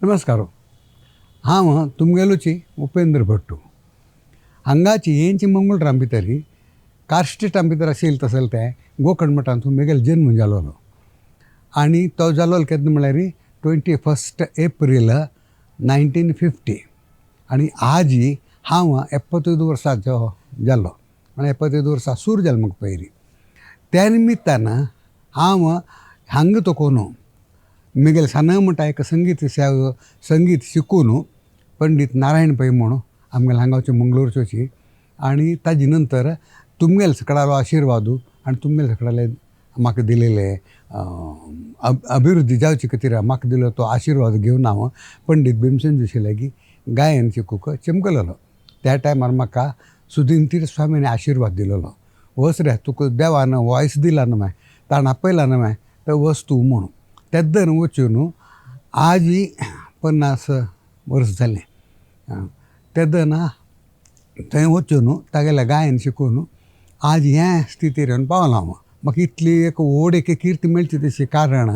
नमस्कार हांव तुमगेलोची उपेंद्र भट्टू हांगाची येंची मंगळराम भितरी कार्स्टेटां भितर आशिल्लें तसलें तें गोकर्ण मुगेलो जन्म जालोलो आनी तो जालोलो केन्ना म्हळ्यार 21 एप्रील 1950 आनी आज हांव 71 वर्सांचो जालो म्हळ्यार 71 वर्सां सूर जालें म्हाका पयलीं त्या निमित्तान हांव हांगा तोकोन मुगेले साना म्हणटा एक संगीत शिकून पंडीत नारायण पै म्हणून आमगेले हांगाचे मंगळूरचोची आनी ताजे नंतर तुमगेले सकडालो आशिर्वादू आनी तुमगेले सकडाले म्हाका दिलेले अभिवृद्धी जावचे खातीर म्हाका दिलो तो आशिर्वाद घेवन हांव पंडीत भीमसेन जोशी लागीं गायन शिकूंक चमकलोलो. त्या टायमार म्हाका सुधींतीर स्वामीन आशिर्वाद दिलोलो, वच रे तुका देवान वॉयस दिला न्हू माय ताण आपयला न्हू माय तर वच तूं म्हणून. तेद्दन वचून आज 50 वर्स जालें. तेद्दन थंय वचून तागेलें गायन शिकून आज ह्या स्थितीर येवन पावलो हांव. म्हाका इतली एक व्हड एक किर्त मेळची तशी कारण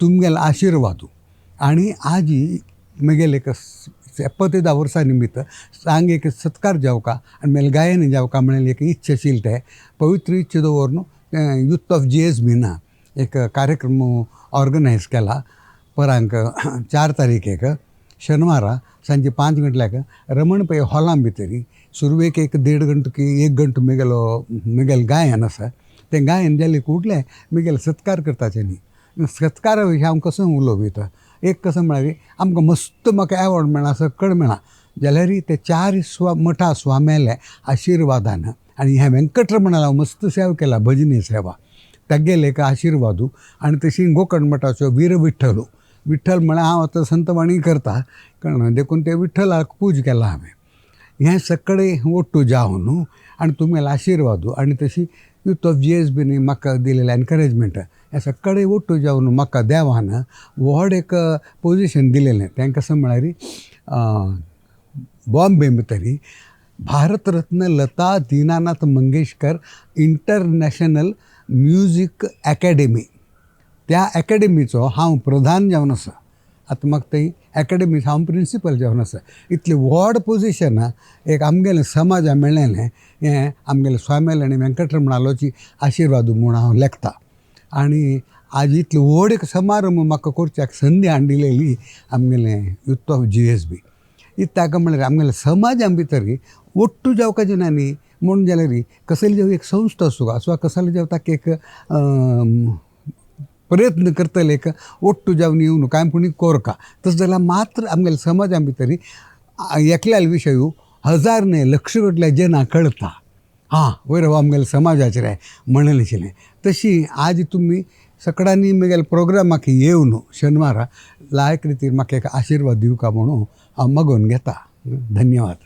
तुमगेलो आशिर्वादू आनी आज मुगेले एक 70 वर्सां निमित्त सांग एक सत्कार जावका आनी मागीर गायन जावका म्हणून एक इच्छा आशिल्ली ते पवित्र इच्छा दवरून यूथ ऑफ GSB ना एक कार्यक्रम ऑर्गनायज केला परांक 4 तारीखेक शेनवारा सांजे 5 गंटल्याक रमण पै हॉलां भितरी सुरवेक 1.5 घंटो की 1 घंटो मुगेलें गायन आसा. तें गायन जालें कुटलें मुगेले सत्कार करताचे न्ही. सत्कारा विशीं हांव कसो उलोवं एक कसं म्हळ्यार आमकां मस्त म्हाका एवॉर्ड मेळ्ळा सकड मेळ्ळा जाल्यार ते 4 मठा स्वाम्याले आशिर्वादान आनी ह्या वेंकटरमणाला हांव मस्त सेवा केला भजनी सेवा तागेले एक आशिर्वादू आनी तशी गोकर्ण मठाचो वीर विठ्ठल म्हळ्यार हांव आतां संतवाणी करता कळ्ळें देखून ते विठ्ठलाक पूज केला हांवें हें सगळे ओट्टू जावन आनी तुमगेलो आशिर्वादू आनी तशी यूथ ऑफ GSBनी म्हाका दिलेलें एनकरेजमेंट हें सगळें ओट्टू जावन म्हाका देवान व्हड एक पोजिशन दिलेलें. तें कशें म्हळ्यार बॉम्बे भितरी Bharat Ratna Lata Dinanath Mangeshkar international music academy त्या अकॅडमीचो हांव प्रधान जावन आसा. आतां म्हाका थंय अकॅडमी हांव प्रिंसिपल जावन आसा. इतलें व्हड पोजिशन एक आमगेलें समाजा मेळ्ळेलें हें आमगेले स्वामेल आनी वेंकटरमणालोची आशिर्वाद म्हूण हांव लेखता. आनी आज इतलें व्हड एक समारंभ म्हाका करच्याक संदी हाडून दिलेली आमगेलें यूथ ऑफ GSB. ताका म्हळ्यार आमगेल्या समाजा भितर ओट्टू जावपाचें ना न्ही म्हणून जाल्यार कसली जावं एक संस्था आसूं कसले जावं ताका एक प्रयत्न करतले एक ओट्टू जावन येवन कांय पुणी कोरका तशें जाल्यार मात्र आमगेल्या समाजा भितर एकल्याले विशय 1000 न्हय लक्ष गटल्या जनां कळटा वयर आमगेल्या समाजाचेर म्हणलें आशिल्लें. तशी आज तुमी सकडांनी मुगेल्या प्रोग्रामाक येवन शेनवारा लायक रितीन म्हाका एक आशिर्वाद दिवका म्हणून हांव मागून घेता. धन्यवाद.